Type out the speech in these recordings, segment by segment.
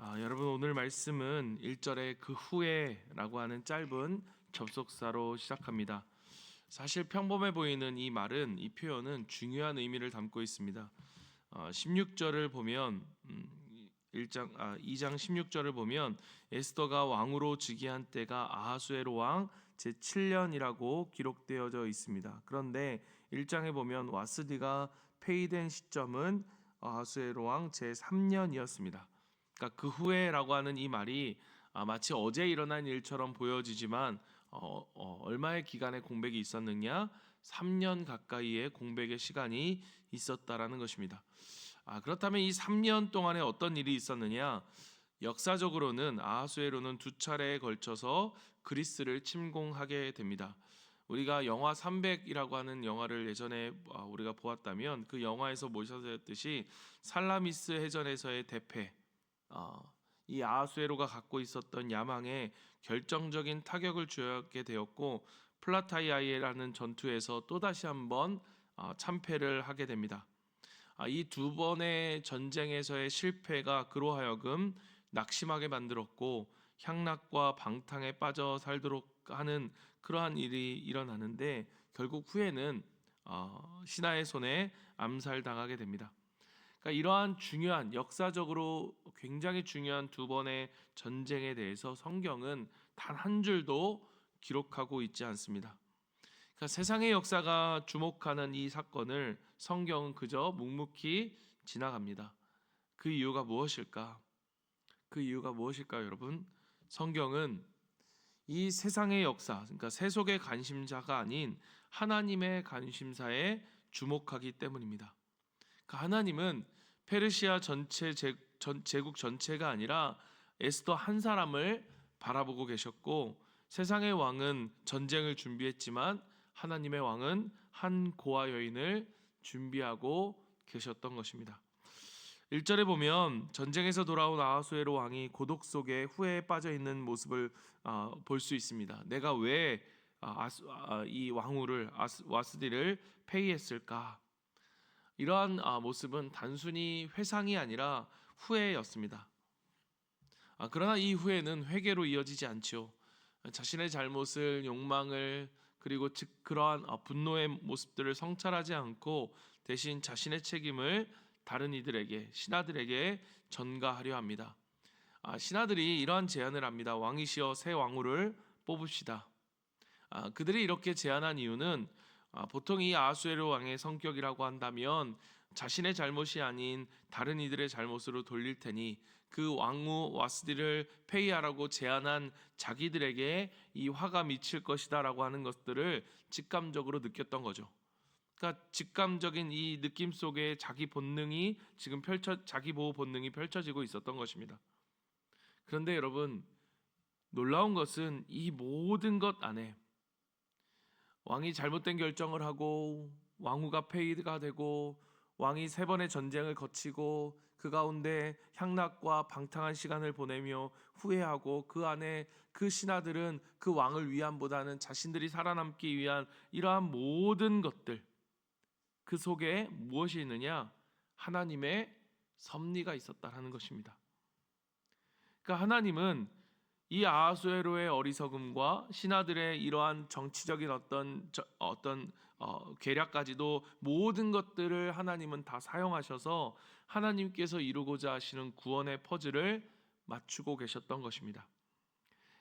여러분 오늘 말씀은 1절에 그 후에라고 하는 짧은 접속사로 시작합니다. 사실 평범해 보이는 이 말은 이 표현은 중요한 의미를 담고 있습니다. 16절을 보면 2장 16절을 보면 에스더가 왕으로 즉위한 때가 아하수에로 왕 제7년이라고 기록되어져 있습니다. 그런데 1장에 보면 와스디가 폐위된 시점은 아하수에로 왕 제3년이었습니다. 그러니까 그 후에라고 하는 이 말이 마치 어제 일어난 일처럼 보여지지만 얼마의 기간의 공백이 있었느냐? 3년 가까이의 공백의 시간이 있었다라는 것입니다. 그렇다면 이 3년 동안에 어떤 일이 있었느냐? 역사적으로는 아하수에로는 두 차례에 걸쳐서 그리스를 침공하게 됩니다. 우리가 영화 300이라고 하는 영화를 예전에 우리가 보았다면 그 영화에서 모셔졌듯이 살라미스 해전에서의 대패, 이 아하수에로가 갖고 있었던 야망에 결정적인 타격을 주게 되었고 플라타이아이라는 전투에서 또다시 한번 참패를 하게 됩니다. 이 두 번의 전쟁에서의 실패가 그로 하여금 낙심하게 만들었고 향락과 방탕에 빠져 살도록 하는 그러한 일이 일어나는데 결국 후에는 신하의 손에 암살당하게 됩니다. 그러니까 이러한 중요한 역사적으로 굉장히 중요한 두 번의 전쟁에 대해서 성경은 단 한 줄도 기록하고 있지 않습니다. 그러니까 세상의 역사가 주목하는 이 사건을 성경은 그저 묵묵히 지나갑니다. 그 이유가 무엇일까? 그 이유가 무엇일까요, 여러분? 성경은 이 세상의 역사, 그러니까 세속의 관심사가 아닌 하나님의 관심사에 주목하기 때문입니다. 그러니까 하나님은 페르시아 제국 전체가 아니라 에스더 한 사람을 바라보고 계셨고 세상의 왕은 전쟁을 준비했지만 하나님의 왕은 한 고아 여인을 준비하고 계셨던 것입니다. 1절에 보면 전쟁에서 돌아온 아하수에로 왕이 고독 속에 후회에 빠져 있는 모습을 볼 수 있습니다. 내가 왜 이 왕후를 와스디를 폐위했을까? 이러한 모습은 단순히 회상이 아니라 후회였습니다. 그러나 이 후회는 회개로 이어지지 않죠. 자신의 잘못을 욕망을 그리고 그러한 분노의 모습들을 성찰하지 않고 대신 자신의 책임을 다른 이들에게 신하들에게 전가하려 합니다. 신하들이 이러한 제안을 합니다. 왕이시여 새 왕후를 뽑읍시다. 그들이 이렇게 제안한 이유는 보통 이 아하수에로 왕의 성격이라고 한다면 자신의 잘못이 아닌 다른 이들의 잘못으로 돌릴 테니 그 왕후 와스디를 폐위하라고 제안한 자기들에게 이 화가 미칠 것이다라고 하는 것들을 직감적으로 느꼈던 거죠. 그러니까 직감적인 이 느낌 속에 자기 본능이 지금 자기 보호 본능이 펼쳐지고 있었던 것입니다. 그런데 여러분 놀라운 것은 이 모든 것 안에 왕이 잘못된 결정을 하고 왕후가 폐위가 되고 왕이 세 번의 전쟁을 거치고 그 가운데 향락과 방탕한 시간을 보내며 후회하고 그 안에 그 신하들은 그 왕을 위함보다는 자신들이 살아남기 위한 이러한 모든 것들 그 속에 무엇이 있느냐? 하나님의 섭리가 있었다라는 것입니다. 그러니까 하나님은 이 아하수에로의 어리석음과 신하들의 이러한 정치적인 어떤 계략까지도 모든 것들을 하나님은 다 사용하셔서 하나님께서 이루고자 하시는 구원의 퍼즐을 맞추고 계셨던 것입니다.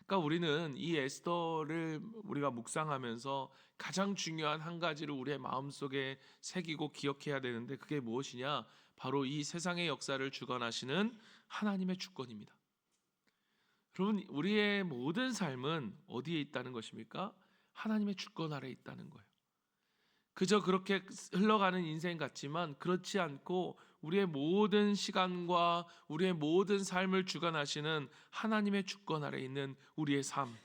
그러니까 우리는 이 에스더를 우리가 묵상하면서 가장 중요한 한 가지를 우리의 마음속에 새기고 기억해야 되는데 그게 무엇이냐? 바로 이 세상의 역사를 주관하시는 하나님의 주권입니다. 여러분 우리의 모든 삶은 어디에 있다는 것입니까? 하나님의 주권 아래에 있다는 거예요. 그저 그렇게 흘러가는 인생 같지만 그렇지 않고 우리의 모든 시간과 우리의 모든 삶을 주관하시는 하나님의 주권 아래에 있는 우리의 삶,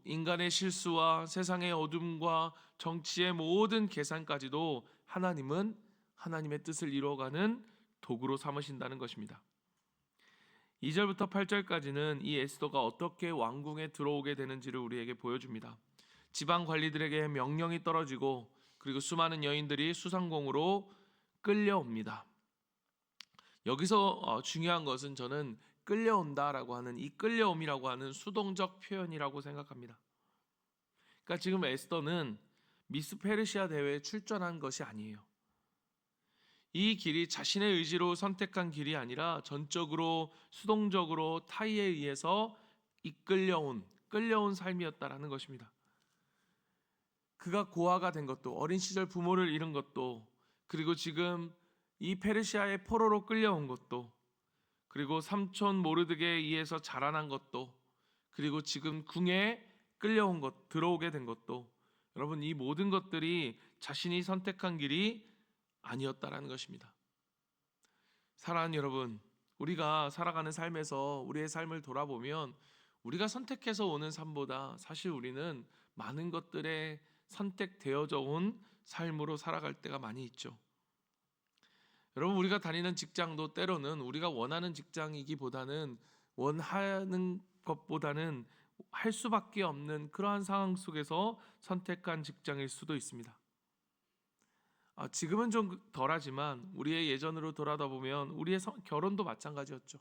인간의 실수와 세상의 어둠과 정치의 모든 계산까지도 하나님은 하나님의 뜻을 이루어가는 도구로 삼으신다는 것입니다. 2절부터 8절까지는 이 에스더가 어떻게 왕궁에 들어오게 되는지를 우리에게 보여줍니다. 지방 관리들에게 명령이 떨어지고 그리고 수많은 여인들이 수상공으로 끌려옵니다. 여기서 중요한 것은 저는 끌려온다라고 하는 이 끌려옴이라고 하는 수동적 표현이라고 생각합니다. 그러니까 지금 에스더는 미스 페르시아 대회에 출전한 것이 아니에요. 이 길이 자신의 의지로 선택한 길이 아니라 전적으로 수동적으로 타의에 의해서 끌려온 삶이었다라는 것입니다. 그가 고아가 된 것도, 어린 시절 부모를 잃은 것도, 그리고 지금 이 페르시아의 포로로 끌려온 것도, 그리고 삼촌 모르드게에 의해서 자라난 것도, 그리고 지금 궁에 끌려온 것, 들어오게 된 것도, 여러분 이 모든 것들이 자신이 선택한 길이 아니었다라는 것입니다. 사랑하는 여러분, 우리가 살아가는 삶에서 우리의 삶을 돌아보면 우리가 선택해서 오는 삶보다 사실 우리는 많은 것들에 선택되어져 온 삶으로 살아갈 때가 많이 있죠. 여러분, 우리가 다니는 직장도 때로는 우리가 원하는 직장이기보다는 원하는 것보다는 할 수밖에 없는 그러한 상황 속에서 선택한 직장일 수도 있습니다. 지금은 좀 덜하지만 우리의 예전으로 돌아다 보면 우리의 결혼도 마찬가지였죠.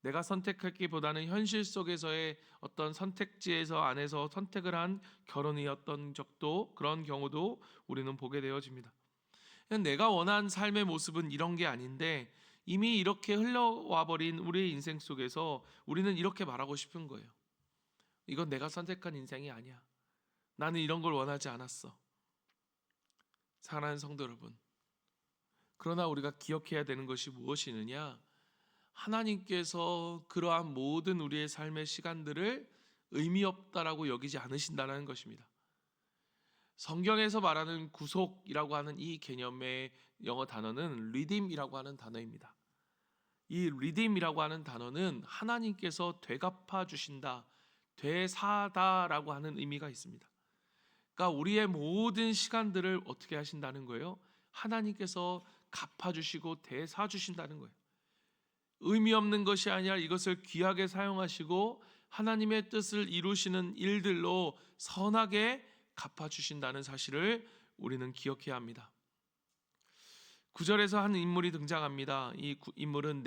내가 선택했기보다는 현실 속에서의 어떤 선택지에서 안에서 선택을 한 결혼이었던 적도, 그런 경우도 우리는 보게 되어집니다. 내가 원한 삶의 모습은 이런 게 아닌데 이미 이렇게 흘러와 버린 우리의 인생 속에서 우리는 이렇게 말하고 싶은 거예요. 이건 내가 선택한 인생이 아니야. 나는 이런 걸 원하지 않았어. 사랑하는 성도 여러분, 그러나 우리가 기억해야 되는 것이 무엇이느냐? 하나님께서 그러한 모든 우리의 삶의 시간들을 의미 없다라고 여기지 않으신다는 것입니다. 성경에서 말하는 구속이라고 하는 이 개념의 영어 단어는 redeem이라고 하는 단어입니다. 이 redeem이라고 하는 단어는 하나님께서 되갚아 주신다, 되사다라고 하는 의미가 있습니다. 그러니까 우리의 모든 시간들을 어떻게 하신다는 거예요? 하나님께서 갚아주시고 되사주신다는 거예요. 의미 없는 것이 아니라 이것을 귀하게 사용하시고 하나님의 뜻을 이루시는 일들로 선하게 갚아주신다는 사실을 우리는 기억해야 합니다. 9절에서 한 인물이 등장합니다. 이 인물은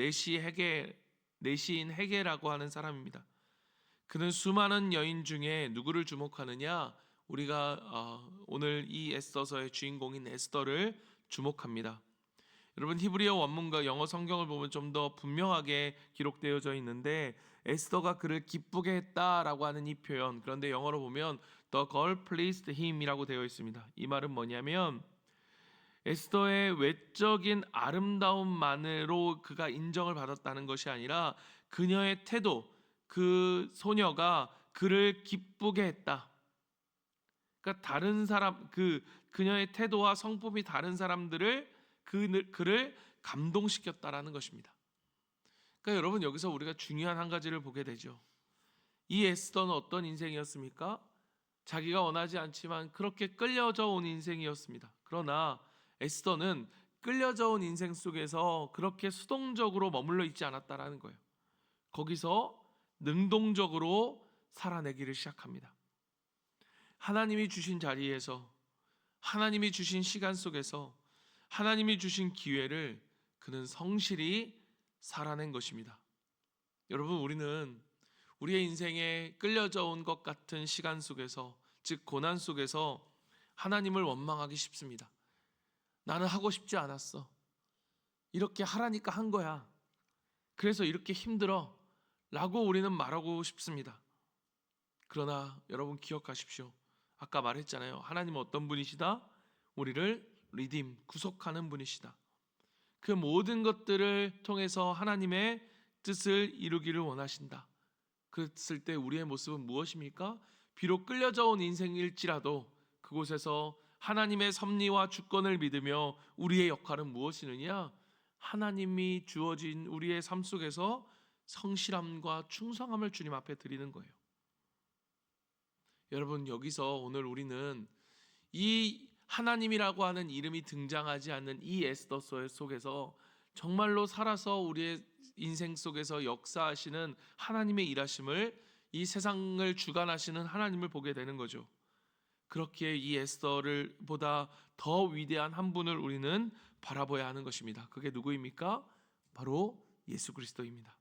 내시인 헤게라고 하는 사람입니다. 그는 수많은 여인 중에 누구를 주목하느냐? 우리가 오늘 이 에스더서의 주인공인 에스더를 주목합니다. 여러분, 히브리어 원문과 영어 성경을 보면 좀 더 분명하게 기록되어져 있는데 에스더가 그를 기쁘게 했다라고 하는 이 표현, 그런데 영어로 보면 The girl pleased him이라고 되어 있습니다. 이 말은 뭐냐면 에스더의 외적인 아름다움만으로 그가 인정을 받았다는 것이 아니라 그녀의 태도, 그 소녀가 그를 기쁘게 했다. 그러니까 다른 사람, 그녀의 태도와 성품이 다른 사람들을 그를 감동시켰다라는 것입니다. 그러니까 여러분, 여기서 우리가 중요한 한 가지를 보게 되죠. 이 에스더는 어떤 인생이었습니까? 자기가 원하지 않지만 그렇게 끌려져 온 인생이었습니다. 그러나 에스더는 끌려져 온 인생 속에서 그렇게 수동적으로 머물러 있지 않았다라는 거예요. 거기서 능동적으로 살아내기를 시작합니다. 하나님이 주신 자리에서, 하나님이 주신 시간 속에서, 하나님이 주신 기회를 그는 성실히 살아낸 것입니다. 여러분, 우리는 우리의 인생에 끌려져 온 것 같은 시간 속에서, 즉 고난 속에서 하나님을 원망하기 쉽습니다. 나는 하고 싶지 않았어. 이렇게 하라니까 한 거야. 그래서 이렇게 힘들어 라고 우리는 말하고 싶습니다. 그러나 여러분 기억하십시오. 아까 말했잖아요. 하나님은 어떤 분이시다? 우리를 리딤, 구속하는 분이시다. 그 모든 것들을 통해서 하나님의 뜻을 이루기를 원하신다. 그랬을 때 우리의 모습은 무엇입니까? 비록 끌려져 온 인생일지라도 그곳에서 하나님의 섭리와 주권을 믿으며 우리의 역할은 무엇이느냐? 하나님이 주어진 우리의 삶 속에서 성실함과 충성함을 주님 앞에 드리는 거예요. 여러분, 여기서 오늘 우리는 이 하나님이라고 하는 이름이 등장하지 않는 이 에스더 속에서 정말로 살아서 우리의 인생 속에서 역사하시는 하나님의 일하심을, 이 세상을 주관하시는 하나님을 보게 되는 거죠. 그렇게 이 에스더를 보다 더 위대한 한 분을 우리는 바라봐야 하는 것입니다. 그게 누구입니까? 바로 예수 그리스도입니다.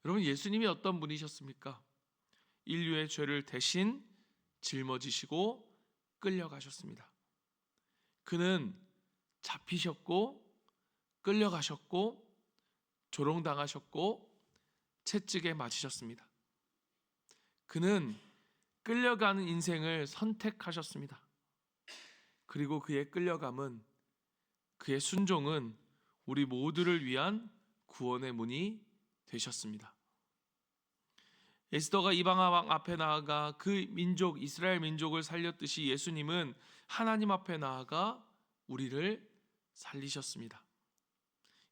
여러분, 예수님이 어떤 분이셨습니까? 인류의 죄를 대신 짊어지시고 끌려가셨습니다. 그는 잡히셨고 끌려가셨고 조롱당하셨고 채찍에 맞으셨습니다. 그는 끌려가는 인생을 선택하셨습니다. 그리고 그의 끌려감은, 그의 순종은 우리 모두를 위한 구원의 문이 되셨습니다. 에스더가 이방 왕 앞에 나아가 그 민족, 이스라엘 민족을 살렸듯이 예수님은 하나님 앞에 나아가 우리를 살리셨습니다.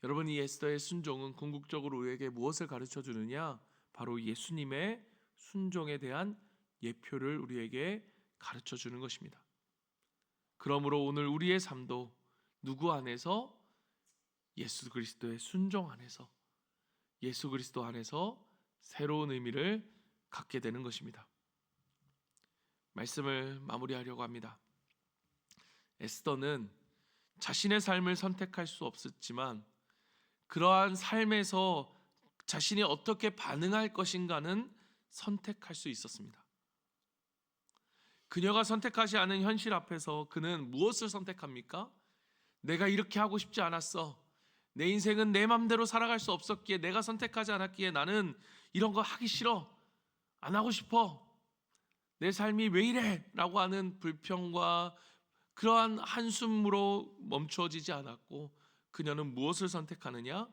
여러분, 이 에스더의 순종은 궁극적으로 우리에게 무엇을 가르쳐 주느냐? 바로 예수님의 순종에 대한 예표를 우리에게 가르쳐 주는 것입니다. 그러므로 오늘 우리의 삶도 누구 안에서? 예수 그리스도의 순종 안에서, 예수 그리스도 안에서 새로운 의미를 갖게 되는 것입니다. 말씀을 마무리하려고 합니다. 에스더는 자신의 삶을 선택할 수 없었지만 그러한 삶에서 자신이 어떻게 반응할 것인가는 선택할 수 있었습니다. 그녀가 선택하지 않은 현실 앞에서 그는 무엇을 선택합니까? 내가 이렇게 하고 싶지 않았어. 내 인생은 내 맘대로 살아갈 수 없었기에, 내가 선택하지 않았기에 나는 이런 거 하기 싫어. 안 하고 싶어. 내 삶이 왜 이래? 라고 하는 불평과 그러한 한숨으로 멈추어지지 않았고, 그녀는 무엇을 선택하느냐?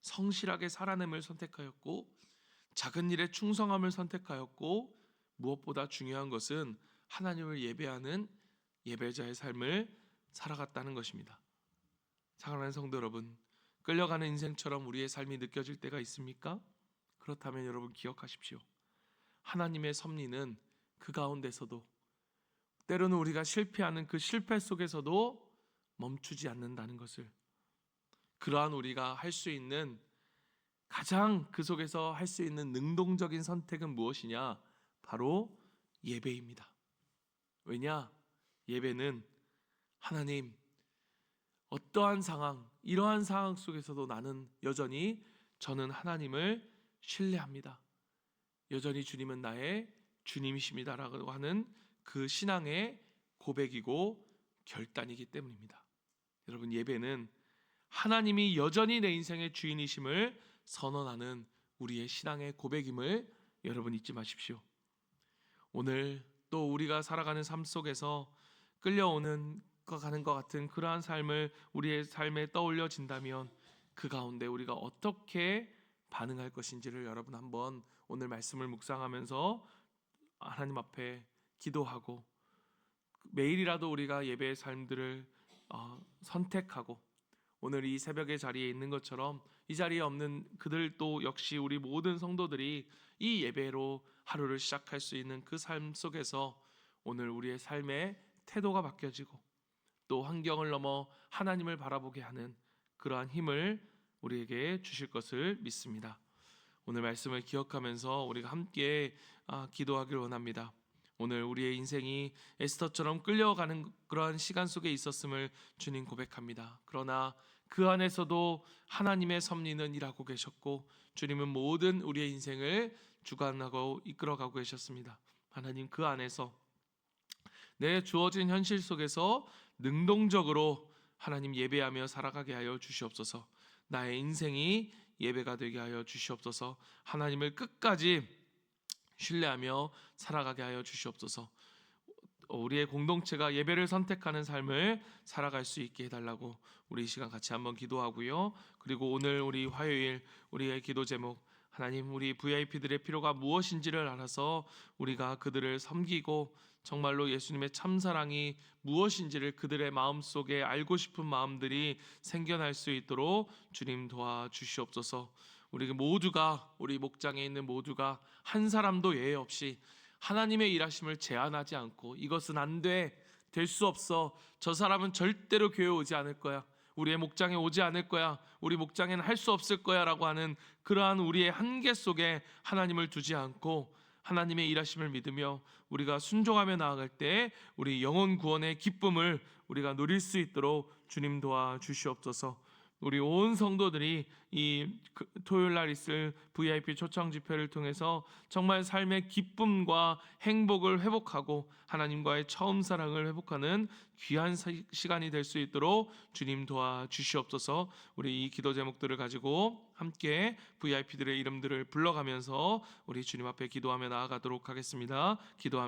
성실하게 살아남을 선택하였고, 작은 일에 충성함을 선택하였고, 무엇보다 중요한 것은 하나님을 예배하는 예배자의 삶을 살아갔다는 것입니다. 사랑하는 성도 여러분, 끌려가는 인생처럼 우리의 삶이 느껴질 때가 있습니까? 그렇다면 여러분 기억하십시오. 하나님의 섭리는 그 가운데서도, 때로는 우리가 실패하는 그 실패 속에서도 멈추지 않는다는 것을, 그러한 우리가 할 수 있는, 가장 그 속에서 할 수 있는 능동적인 선택은 무엇이냐? 바로 예배입니다. 왜냐? 예배는 하나님, 어떠한 상황, 이러한 상황 속에서도 나는 여전히, 저는 하나님을 신뢰합니다. 여전히 주님은 나의 주님이십니다라고 하는 그 신앙의 고백이고 결단이기 때문입니다. 여러분, 예배는 하나님이 여전히 내 인생의 주인이심을 선언하는 우리의 신앙의 고백임을 여러분 잊지 마십시오. 오늘 또 우리가 살아가는 삶 속에서 끌려오는 가는 것 같은 그러한 삶을 우리의 삶에 떠올려진다면 그 가운데 우리가 어떻게 반응할 것인지를 여러분 한번 오늘 말씀을 묵상하면서 하나님 앞에 기도하고, 매일이라도 우리가 예배의 삶들을 선택하고, 오늘 이 새벽의 자리에 있는 것처럼 이 자리에 없는 그들도 역시 우리 모든 성도들이 이 예배로 하루를 시작할 수 있는 그 삶 속에서 오늘 우리의 삶의 태도가 바뀌어지고, 또 환경을 넘어 하나님을 바라보게 하는 그러한 힘을 우리에게 주실 것을 믿습니다. 오늘 말씀을 기억하면서 우리가 함께 기도하기를 원합니다. 오늘 우리의 인생이 에스더처럼 끌려가는 그러한 시간 속에 있었음을 주님 고백합니다. 그러나 그 안에서도 하나님의 섭리는 일하고 계셨고, 주님은 모든 우리의 인생을 주관하고 이끌어가고 계셨습니다. 하나님, 그 안에서 내 주어진 현실 속에서 능동적으로 하나님 예배하며 살아가게 하여 주시옵소서. 나의 인생이 예배가 되게 하여 주시옵소서. 하나님을 끝까지 신뢰하며 살아가게 하여 주시옵소서. 우리의 공동체가 예배를 선택하는 삶을 살아갈 수 있게 해달라고 우리 이 시간 같이 한번 기도하고요. 그리고 오늘 우리 화요일 우리의 기도 제목, 하나님, 우리 VIP들의 필요가 무엇인지를 알아서 우리가 그들을 섬기고 정말로 예수님의 참사랑이 무엇인지를 그들의 마음속에 알고 싶은 마음들이 생겨날 수 있도록 주님 도와주시옵소서. 우리 모두가, 우리 목장에 있는 모두가 한 사람도 예외 없이 하나님의 일하심을 제한하지 않고, 이것은 안 돼, 될 수 없어, 저 사람은 절대로 교회 오지 않을 거야, 우리의 목장에 오지 않을 거야, 우리 목장에는 할 수 없을 거야 라고 하는 그러한 우리의 한계 속에 하나님을 두지 않고 하나님의 일하심을 믿으며 우리가 순종하며 나아갈 때 우리 영혼 구원의 기쁨을 우리가 누릴 수 있도록 주님 도와주시옵소서. 우리 온 성도들이 이 토요일 날 있을 VIP 초청 집회를 통해서 정말 삶의 기쁨과 행복을 회복하고 하나님과의 처음 사랑을 회복하는 귀한 시간이 될 수 있도록 주님 도와주시옵소서. 우리 이 기도 제목들을 가지고 함께 VIP들의 이름들을 불러가면서 우리 주님 앞에 기도하며 나아가도록 하겠습니다. 기도합니다.